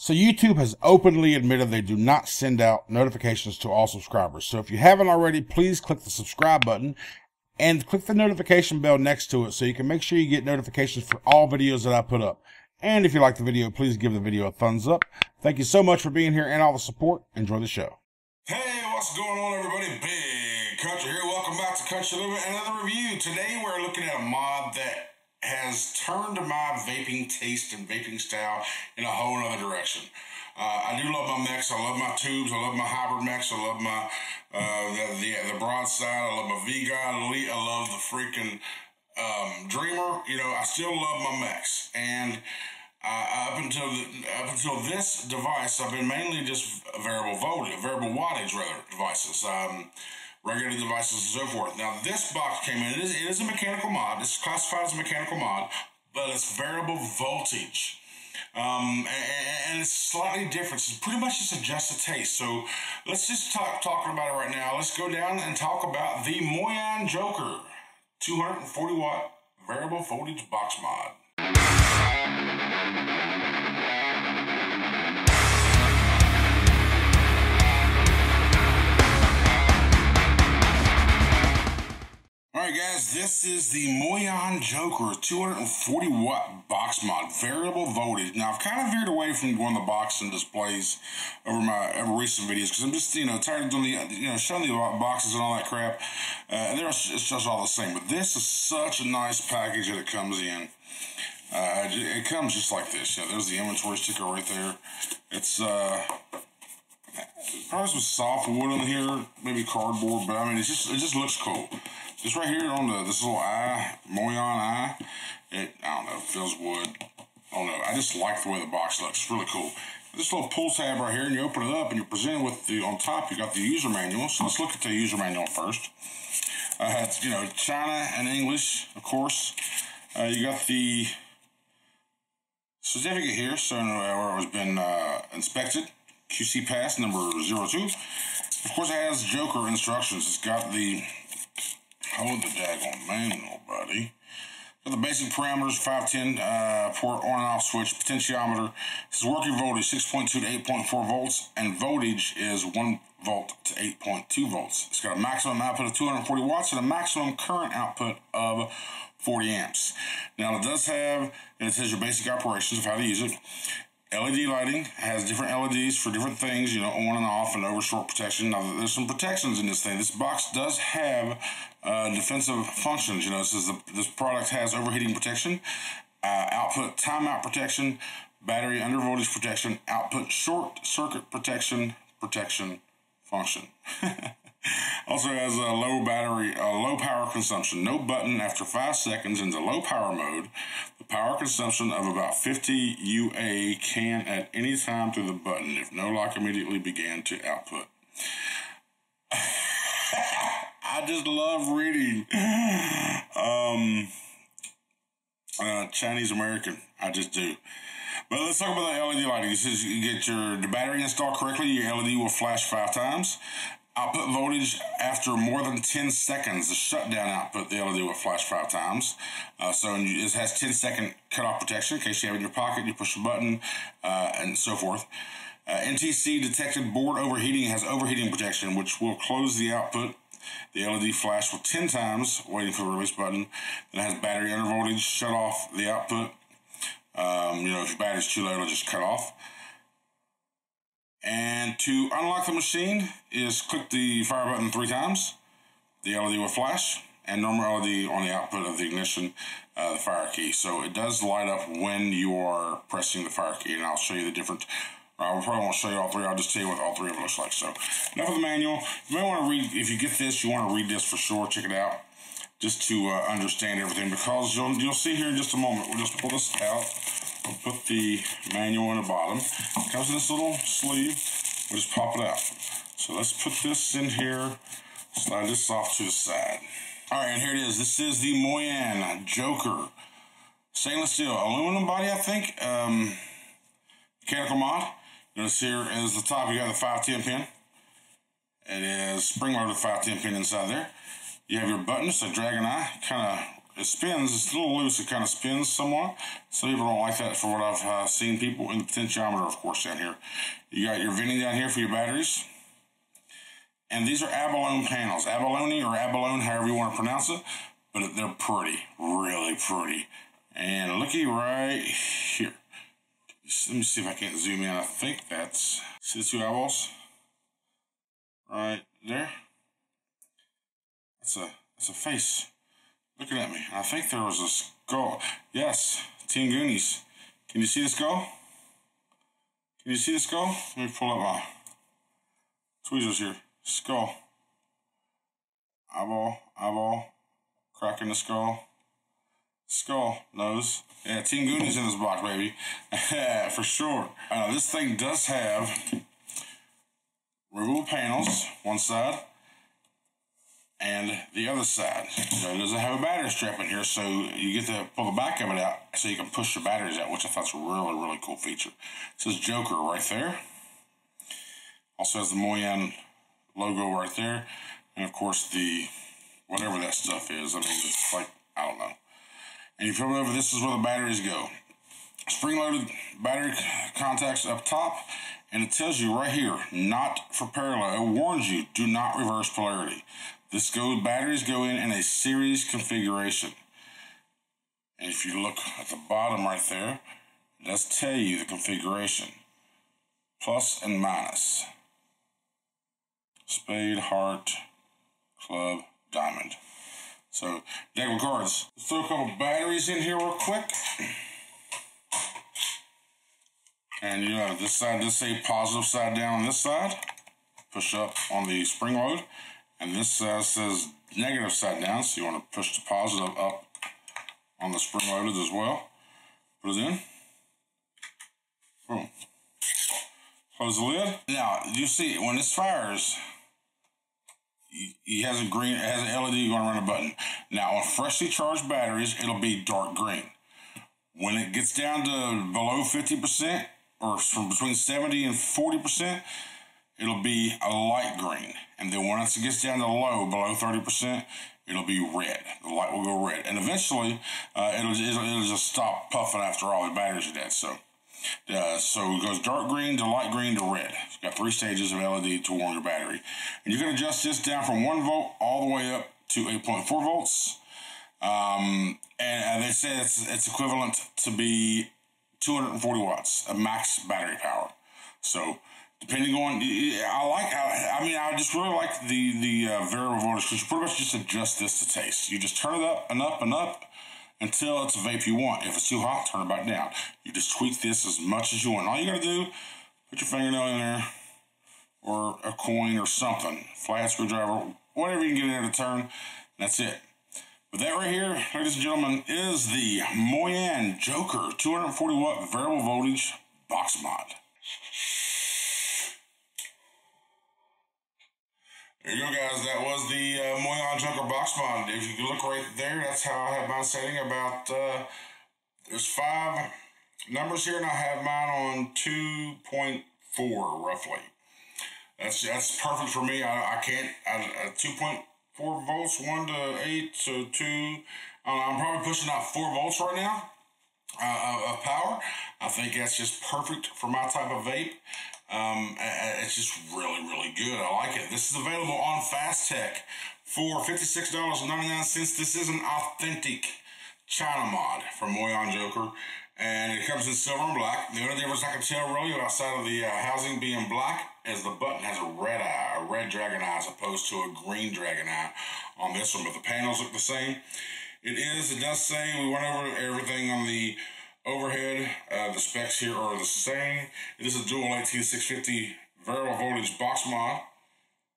So YouTube has openly admitted they do not send out notifications to all subscribers. So if you haven't already, please click the subscribe button and click the notification bell next to it so you can make sure you get notifications for all videos that I put up. And if you like the video, please give the video a thumbs up. Thank you so much for being here and all the support. Enjoy the show. Hey, what's going on, everybody? Big Country here. Welcome back to Country Living. Another review. Today we're looking at a mod that has turned my vaping taste and vaping style in a whole other direction. I do love my mechs. I love my tubes. I love my hybrid mechs. I love my the broadside. I love my V-God Elite. I love the freaking Dreamer. You know, I still love my mechs. And up until this device, I've been mainly just variable wattage devices. Regular devices and so forth. Now this box came in, it is a mechanical mod. It's classified as a mechanical mod, but it's variable voltage. And it's slightly different. It's pretty much just adjust the taste. So let's just talking about it right now. Let's go down and talk about the Moyuan Joker 240 watt variable voltage box mod. Alright guys, this is the Moyuan Joker 240 watt box mod, variable voltage. Now I've kind of veered away from doing the box and displays over my recent videos because I'm just, tired of doing the, showing the boxes and all that crap. And it's just all the same. But this is such a nice package that it comes in. It comes just like this. There's the inventory sticker right there. It's probably some soft wood on here, maybe cardboard, but I mean it just looks cool. Just right here on this little eye, Moyuan eye, I don't know, feels wood. I don't know. I just like the way the box looks. It's really cool. This little pull tab right here, and you open it up, and you're presented with on top, you got the user manual. So let's look at the user manual first. It's, China and English, of course. You got the certificate here, so where it has been inspected. QC pass number 02. Of course, it has Joker instructions. It's got the hold the daggone manual, buddy. So the basic parameters: 510 port on and off switch, potentiometer. This is working voltage 6.2 to 8.4 volts, and voltage is 1 volt to 8.2 volts. It's got a maximum output of 240 watts and a maximum current output of 40 amps. Now it does have, it says your basic operations of how to use it. LED lighting has different LEDs for different things, on and off and overshort protection. Now, there's some protections in this thing. This box does have defensive functions. It says this product has overheating protection, output timeout protection, battery under voltage protection, output short circuit protection function. Also has a low power consumption. No button after 5 seconds into low power mode. The power consumption of about 50 UA can at any time through the button if no lock immediately began to output. I just love reading Chinese American. I just do. But let's talk about the LED lighting. It says you get the battery installed correctly, your LED will flash 5 times. Output voltage after more than 10 seconds, the shutdown output, the LED will flash 5 times. So it has 10-second cutoff protection in case you have it in your pocket, you push a button, and so forth. NTC detected board overheating has overheating protection, which will close the output. The LED flash will 10 times, waiting for the release button. Then it has battery under voltage, shut off the output. If your battery's too low, it'll just cut off. And to unlock the machine is click the fire button 3 times. The LED will flash, and normal LED on the output of the ignition, the fire key. So it does light up when you are pressing the fire key, and I'll show you the different. I probably won't show you all 3. I'll just tell you what all 3 of them looks like. So enough of the manual. You may want to read, if you get this, you want to read this for sure. Check it out, just to understand everything, because you'll see here in just a moment. We'll just pull this out. We'll put the manual in the bottom. It comes in this little sleeve. We'll just pop it out. So let's put this in here. Slide this off to the side. All right, and here it is. This is the Moyuan Joker. Stainless steel, aluminum body, I think. Mechanical mod. Notice here is the top. You got the 510 pin. It is spring-loaded 510 pin inside there. You have your buttons, so drag and eye, kind of it spins. It's a little loose. It kind of spins somewhat. Some people don't like that from what I've seen people in the potentiometer, of course, down here. You got your venting down here for your batteries. And these are abalone panels. Abalone or abalone, however you want to pronounce it. But they're pretty. Really pretty. And looky right here. Let me see if I can't zoom in. I think that's... See the two eyeballs? Right there? That's a face looking at me. I think there was a skull. Yes, TeamGoonies. Can you see the skull? Can you see the skull? Let me pull up my tweezers here. Skull. Eyeball. Crack in the skull. Skull. Nose. Yeah, TeamGoonies in this box, baby. For sure. This thing does have removable panels, one side, and the other side. So it doesn't have a battery strap in here, so you get to pull the back of it out so you can push your batteries out, which I thought was a really, really cool feature. It says Joker right there. Also has the Moyuan logo right there. And of course the, whatever that stuff is. I mean, it's like, I don't know. And you flip it over, this is where the batteries go. Spring-loaded battery contacts up top. And it tells you right here, not for parallel. It warns you, do not reverse polarity. Batteries go in a series configuration. And if you look at the bottom right there, it does tell you the configuration. Plus and minus. Spade, heart, club, diamond. So, deck of cards. Let's throw a couple batteries in here real quick. And you have this side, this say positive side down on this side. Push up on the spring load. And this says negative side down, so you want to push the positive up on the spring loaded as well. Put it in. Boom. Close the lid. Now, you see, when this fires, it has a green, it has an LED going to run a button. Now, on freshly charged batteries, it'll be dark green. When it gets down to below 50%, or from between 70 and 40%, it'll be a light green. And then once it gets down to low, below 30%, it'll be red. The light will go red. And eventually, it'll just stop puffing after all the batteries are dead. So it goes dark green to light green to red. It's got 3 stages of LED to warm your battery. And you can adjust this down from 1 volt all the way up to 8.4 volts. And they say it's equivalent to be 240 watts of max battery power. So, depending on, I just really like the variable voltage, because you pretty much just adjust this to taste. You just turn it up and up and up until it's a vape you want. If it's too hot, turn it back down. You just tweak this as much as you want. All you gotta do, put your fingernail in there, or a coin or something, flat screwdriver, whatever you can get in there to turn, that's it. But that right here, ladies and gentlemen, is the Moyuan Joker 240 watt variable voltage box mod. There you go, guys. That was the Moyuan Joker box mod. If you look right there, that's how I have mine setting. About there's 5 numbers here, and I have mine on 2.4 roughly. That's perfect for me. I can't 2.4 volts, 1 to 8, so 2. I'm probably pushing out 4 volts right now of power. I think that's just perfect for my type of vape. It's just really, really good. I like it. This is available on FastTech for $56.99. This is an authentic China mod from Moyuan Joker, and it comes in silver and black. The only difference I can tell really outside of the housing being black is the button has a red eye, a red dragon eye, as opposed to a green dragon eye on this one, but the panels look the same. It does say, we went over everything on the overhead. The specs here are the same. It is a dual 18650 variable voltage box mod.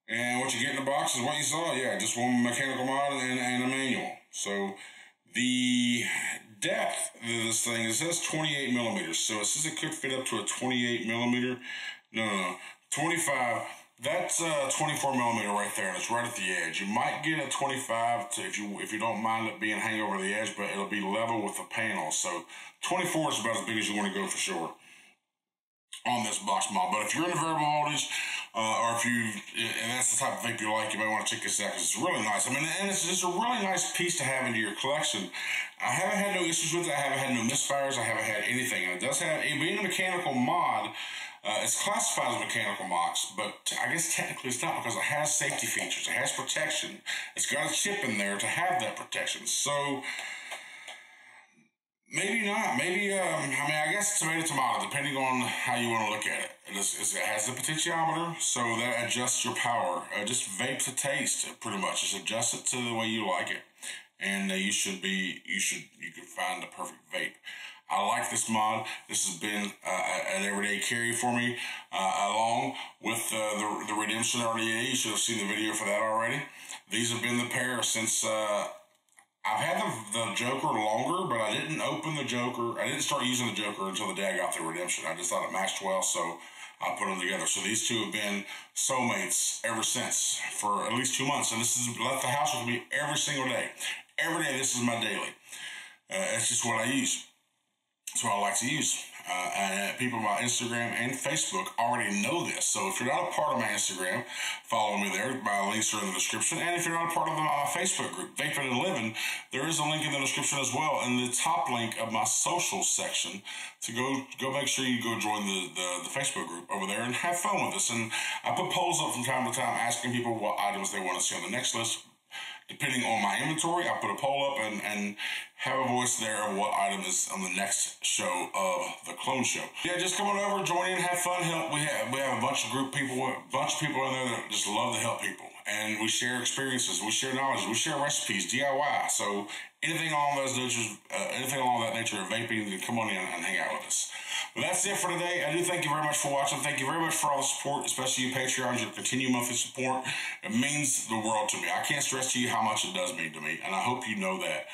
And what you get in the box is what you saw. Yeah, just one mechanical mod and a manual. So the depth of this thing, it says 28 millimeters. So it says it could fit up to a 28 millimeter. No. 25. That's 24 millimeter right there, and it's right at the edge. You might get a 25 to, if you don't mind it being hang over the edge, but it'll be level with the panel. So 24 is about as big as you want to go for sure on this box mod. But if you're in the variable voltage, or if you, and that's the type of vape you like, you may want to check this out because it's really nice. I mean, and it's just a really nice piece to have into your collection. I haven't had no issues with it. I haven't had no misfires. I haven't had anything. And it does have, being a mechanical mod, it's classified as mechanical MOX, but I guess technically it's not because it has safety features. It has protection. It's got a chip in there to have that protection. So, maybe not. Maybe, I mean, I guess tomato, depending on how you want to look at it. It has a potentiometer, so that adjusts your power. Just vape to taste, pretty much. Just adjust it to the way you like it. And you could find the perfect vape. I like this mod. This has been an everyday carry for me, along with the Redemption RDA. You should have seen the video for that already. These have been the pair since... I've had the Joker longer, but I didn't open the Joker. I didn't start using the Joker until the day I got the Redemption. I just thought it matched well, so I put them together. So these two have been soulmates ever since for at least 2 months. And this has left the house with me every single day. Every day, this is my daily. It's just what I use. It's what I like to use. And people on my Instagram and Facebook already know this. So if you're not a part of my Instagram, follow me there. My links are in the description. And if you're not a part of the Facebook group, Vapin and Livin, there is a link in the description as well. In the top link of my social section to go make sure you go join the Facebook group over there and have fun with us. And I put polls up from time to time asking people what items they want to see on the next list. Depending on my inventory, I put a poll up and have a voice there of what item is on the next show of the Clone Show. Yeah, just come on over, join in, have fun, help. We have a bunch of people in there that just love to help people. And we share experiences, we share knowledge, we share recipes, DIY. So anything along that nature of vaping, then come on in and hang out with us. But that's it for today. I do thank you very much for watching. Thank you very much for all the support, especially you Patreons, your continued monthly support. It means the world to me. I can't stress to you how much it does mean to me, and I hope you know that.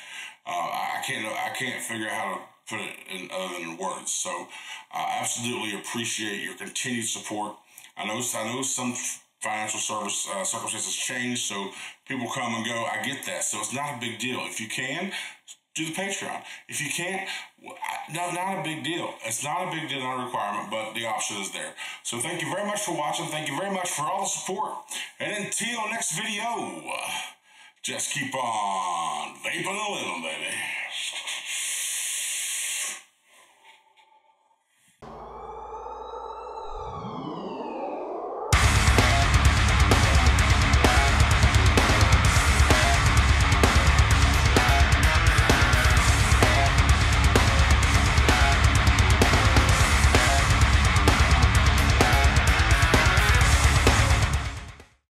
I can't figure out how to put it in other than in words. So I absolutely appreciate your continued support. I know some financial circumstances change, so people come and go. I get that, so it's not a big deal. If you can, do the Patreon. If you can't, no, not a big deal. It's not a big deal, not a requirement, but the option is there. So thank you very much for watching. Thank you very much for all the support. And until next video, just keep on vaping and living, baby.